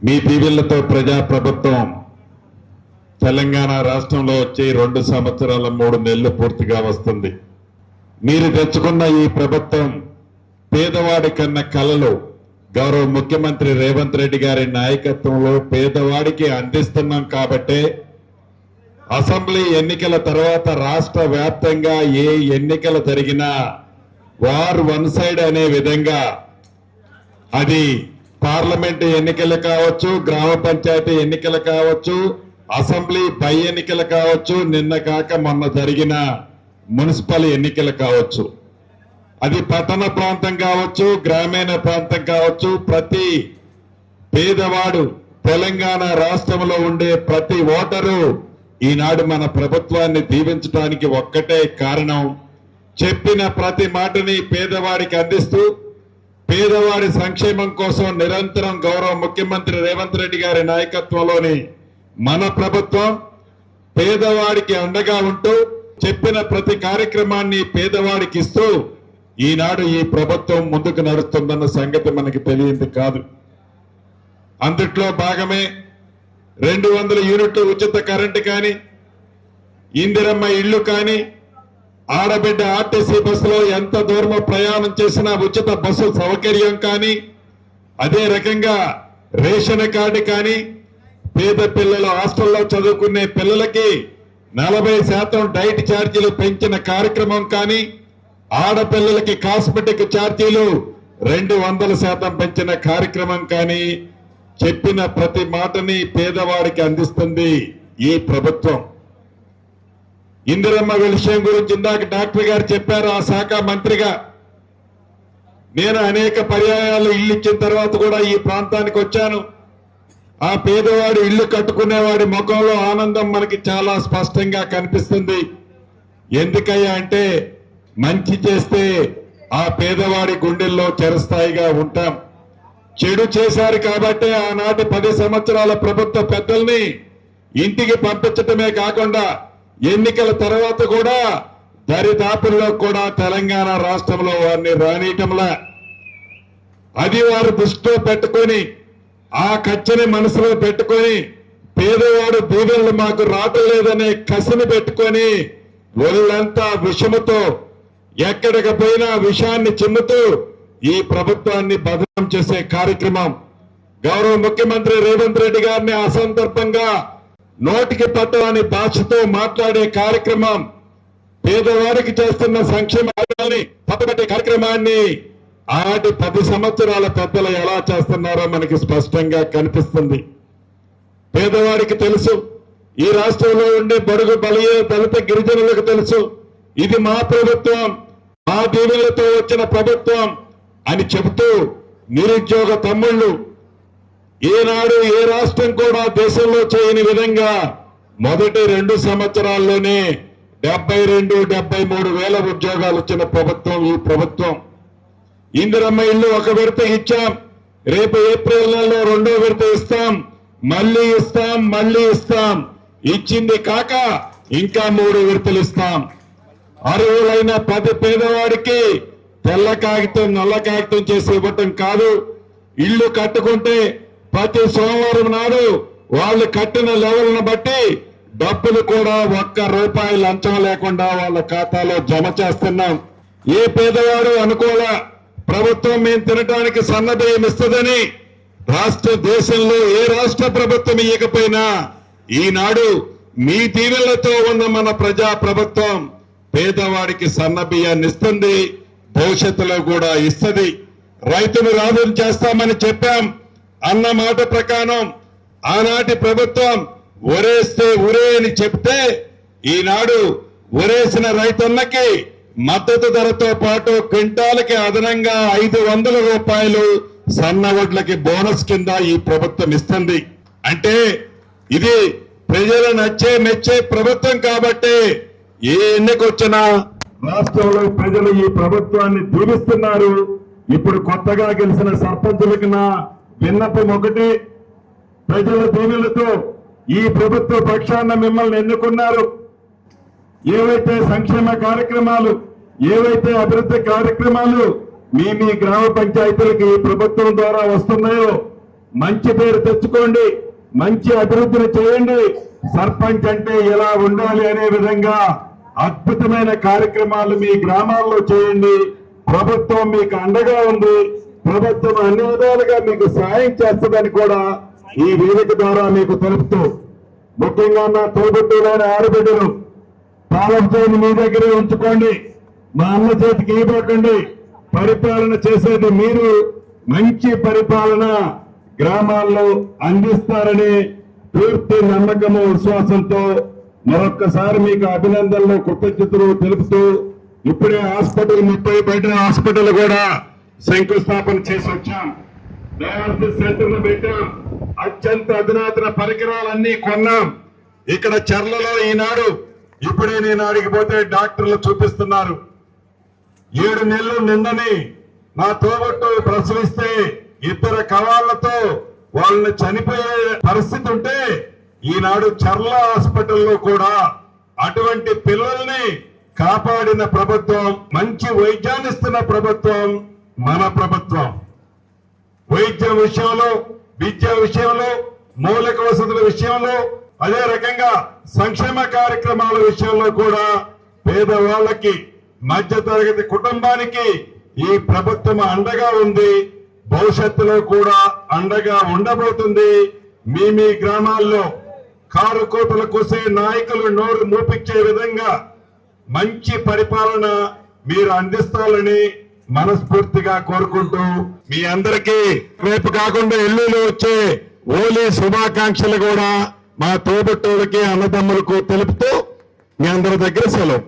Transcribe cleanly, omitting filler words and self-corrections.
మీ దీవెనలతో ప్రజా ప్రభుత్వం తెలంగాణ రాష్ట్రంలో వచ్చి 2 సంవత్సరాల 3 నెలలు పూర్తిగా వస్తుంది. మీరు తెచ్చుకున్న ఈ ప్రభుత్వం పేదవాడి కన్న కలలు గౌరవ ముఖ్యమంత్రి రేవంత్ రెడ్డి గారి నాయకత్వంలో పేదవాడికి అందిస్తున్నాం కాబట్టే అసెంబ్లీ ఎన్నికల తర్వాత రాష్ట్ర వ్యాప్తంగా ఏ ఎన్నికలు జరిగినా వార్ వన్ సైడ్ అనే విధంగా అది పార్లమెంటు ఎన్నికలు కావచ్చు, గ్రామ పంచాయతీ ఎన్నికలు కావచ్చు, అసెంబ్లీ పై ఎన్నికలు కావచ్చు, నిన్న కాక మొన్న జరిగిన మున్సిపల్ ఎన్నికలు కావచ్చు, అది పట్టణ ప్రాంతం కావచ్చు, గ్రామీణ ప్రాంతం కావచ్చు, ప్రతి పేదవాడు తెలంగాణ రాష్ట్రంలో ఉండే ప్రతి ఓటరు ఈనాడు మన ప్రభుత్వాన్ని దీవించడానికి ఒక్కటే కారణం. చెప్పిన ప్రతి మాటని పేదవాడికి అందిస్తూ పేదవాడి సంక్షేమం కోసం నిరంతరం గౌరవ ముఖ్యమంత్రి రేవంత్ రెడ్డి గారి నాయకత్వంలోని మన ప్రభుత్వం పేదవాడికి అండగా ఉంటూ చెప్పిన ప్రతి కార్యక్రమాన్ని పేదవాడికి ఇస్తూ ఈనాడు ఈ ప్రభుత్వం ముందుకు నడుస్తుందన్న సంగతి మనకి తెలియంది కాదు. అందుట్లో భాగమే 200 యూనిట్లు ఉచిత కరెంటు కానీ, ఇందిరమ్మ ఇళ్లు కానీ, ఆడబిడ్డ ఆర్టీసీ బస్సులో ఎంత దూరం ప్రయాణం చేసినా ఉచిత బస్సు సౌకర్యం కానీ, అదే రకంగా రేషన్ కార్డు కానీ, పేద పిల్లలు హాస్టల్లో చదువుకునే పిల్లలకి 40% డైట్ ఛార్జీలు పెంచిన కార్యక్రమం కానీ, ఆడపిల్లలకి కాస్మెటిక్ ఛార్జీలు 200% పెంచిన కార్యక్రమం కానీ, చెప్పిన ప్రతి మాటని పేదవాడికి అందిస్తుంది ఈ ప్రభుత్వం. ఇందిరమ్మ విషయం గురించి ఇందాక డాక్టర్ గారు చెప్పారు. ఆ శాఖ మంత్రిగా నేను అనేక పర్యాయాలు ఇల్లు ఇచ్చిన తర్వాత కూడా ఈ ప్రాంతానికి వచ్చాను. ఆ పేదవాడు ఇల్లు కట్టుకునేవాడి ముఖంలో ఆనందం మనకి చాలా స్పష్టంగా కనిపిస్తుంది. ఎందుకయ్యా అంటే మంచి చేస్తే ఆ పేదవాడి గుండెల్లో చిరస్థాయిగా ఉంటాం. చెడు చేశారు కాబట్టి ఆనాటి 10 సంవత్సరాల ప్రభుత్వ పెద్దల్ని ఇంటికి పంపించటమే కాకుండా ఎన్నికల తర్వాత కూడా దరిదాపుల్లో కూడా తెలంగాణ రాష్ట్రంలో వారిని రానియటంలా, అది వారు దృష్టిలో పెట్టుకొని ఆ కచ్చని మనసులో పెట్టుకొని పేదవాడు దీవెనలు మాకు రావట్లేదనే కసిని పెట్టుకొని ఒళ్ళంతా విషముతో ఎక్కడికి పోయినా విషాన్ని చిమ్ముతూ ఈ ప్రభుత్వాన్ని బదనాం చేసే కార్యక్రమం గౌరవ ముఖ్యమంత్రి రేవంత్ రెడ్డి గారిని అసందర్భంగా నోటికి పట్టని భాషతో మాట్లాడే కార్యక్రమం, పేదవారికి చేస్తున్న సంక్షేమాన్ని పట్టుబట్టే కార్యక్రమాన్ని ఆనాటి 10 సంవత్సరాల పెద్దలు ఎలా చేస్తున్నారో మనకి స్పష్టంగా కనిపిస్తుంది. పేదవాడికి తెలుసు, ఈ రాష్ట్రంలో ఉండే బడుగు బలహీన దళిత గిరిజనులకు తెలుసు, ఇది మా ప్రభుత్వం, మా దీవెనలతో వచ్చిన ప్రభుత్వం అని చెబుతూ నిరుద్యోగ తమ్ముళ్ళు ఈనాడు ఏ రాష్ట్రం కూడా దేశంలో చేయని విధంగా మొదటి 2 సంవత్సరాల్లోనే 72-73 వేల ఉద్యోగాలు వచ్చిన ప్రభుత్వం ఈ ప్రభుత్వం. ఇందిరమ్మ ఇల్లు 1 విడత ఇచ్చాం, రేపు ఏప్రిల్ నెలలో 2వ విడత ఇస్తాం, మళ్ళీ ఇస్తాం. ఇచ్చింది కాక ఇంకా 3 విడతలు ఇస్తాం. అర్హులైన 10 పేదవాడికి తెల్ల కాగితం నల్ల కాగితం చేసి ఇవ్వటం కాదు, ఇల్లు కట్టుకుంటే ప్రతి సోమవారం నాడు వాళ్ళు కట్టిన లెవెల్ను బట్టి డబ్బులు కూడా 1 రూపాయి లంచం లేకుండా వాళ్ళ ఖాతాలో జమ చేస్తున్నాం. ఏ పేదవాడు అనుకోలా ప్రభుత్వం మేము తినడానికి సన్నబియ్యం ఇస్తుందని. దేశంలో ఏ రాష్ట్ర ప్రభుత్వం ఇవ్వకపోయినా ఈనాడు మీ దీవెనలతో ఉన్న మన ప్రజా ప్రభుత్వం పేదవాడికి సన్నబియ్యాన్ని ఇస్తుంది, భవిష్యత్తులో కూడా ఇస్తుంది. రైతును రాజును చేస్తామని చెప్పాం అన్న మాట ప్రకారం ఆనాటి ప్రభుత్వం ఒరేస్తే ఉరే అని చెప్తే ఈనాడు ఒరేసిన రైతన్నకి మద్దతు ధరతో పాటు క్వింటాలకి అదనంగా 500 రూపాయలు సన్న వడ్లకి బోనస్ కింద ఈ ప్రభుత్వం ఇస్తుంది. అంటే ఇది ప్రజలు మెచ్చే ప్రభుత్వం కాబట్టి ఏ ఎన్నికొచ్చినా రాష్ట్రంలో ప్రజలు ఈ ప్రభుత్వాన్ని దీవిస్తున్నారు. ఇప్పుడు కొత్తగా గెలిచిన సర్పంచులకి నా విన్నపం ఒకటి, ప్రజల దీవెనలతో ఈ ప్రభుత్వ పక్షాన మిమ్మల్ని ఎన్నుకున్నారు. ఏవైతే సంక్షేమ కార్యక్రమాలు, ఏవైతే అభివృద్ధి కార్యక్రమాలు మీ గ్రామ పంచాయతీలకు ఈ ప్రభుత్వం ద్వారా వస్తున్నాయో మంచి పేరు తెచ్చుకోండి, మంచి అభివృద్ధిని చేయండి. సర్పంచ్ అంటే ఎలా ఉండాలి అనే విధంగా అద్భుతమైన కార్యక్రమాలు మీ గ్రామాల్లో చేయండి. ప్రభుత్వం మీకు అండగా ఉంది. ప్రభుత్వం అన్ని విధాలుగా మీకు సాయం చేస్తుందని కూడా ఈ వేదిక ద్వారా మీకు తెలుపుతూ, ముఖ్యంగా నా తోబుట్టులైన ఆడబిడ్డలు పాలన చేయని మీ దగ్గరే ఉంచుకోండి. మా అన్న చేతికి ఇవ్వకండి. పరిపాలన చేసేది మీరు. మంచి పరిపాలన గ్రామాల్లో అందిస్తారని పూర్తి నమ్మకము, విశ్వాసంతో మరొక్కసారి మీకు అభినందనలు, కృతజ్ఞతలు తెలుపుతూ, ఇప్పుడే హాస్పిటల్ 30 బెడ్ల హాస్పిటల్ కూడా శంకుస్థాపన చేసి వచ్చాం. డయాలసిస్ సెంటర్లు పెట్టాం. అత్యంత అధునాతన పరికరాలన్నీ కొన్నాం. ఇక్కడ చర్లలో ఈనాడు ఇప్పుడే నేను అడిగిపోతే డాక్టర్లు చూపిస్తున్నారు. 7 నెలలు నిండని నా తోబట్టు ప్రసవిస్తే 2 కవాళ్లతో వాళ్ళని చనిపోయే పరిస్థితి ఉంటే ఈనాడు చర్ల హాస్పిటల్లో కూడా అటువంటి పిల్లల్ని కాపాడిన ప్రభుత్వం, మంచి వైద్యాన్ని ఇస్తున్న ప్రభుత్వం మన ప్రభుత్వం. వైద్యం విషయంలో, విద్య విషయంలో, మౌలిక వసతుల విషయంలో, అదే రకంగా సంక్షేమ కార్యక్రమాల విషయంలో కూడా పేదవాళ్లకి, మధ్యతరగతి కుటుంబానికి ఈ ప్రభుత్వం అండగా ఉంది. భవిష్యత్తులో కూడా అండగా ఉండబోతుంది. మీ గ్రామాల్లో కారు కోతలు కోసే నాయకులు నోరు మూపించే విధంగా మంచి పరిపాలన మీరు అందిస్తారని మనస్ఫూర్తిగా కోరుకుంటూ, మీ అందరికీ రేపు కాకుండా ఎల్లుండి వచ్చే హోలీ శుభాకాంక్షలు కూడా మా తోబుట్టువులకి, అన్నదమ్ములకు తెలుపుతూ మీ అందరి దగ్గర సెలవు.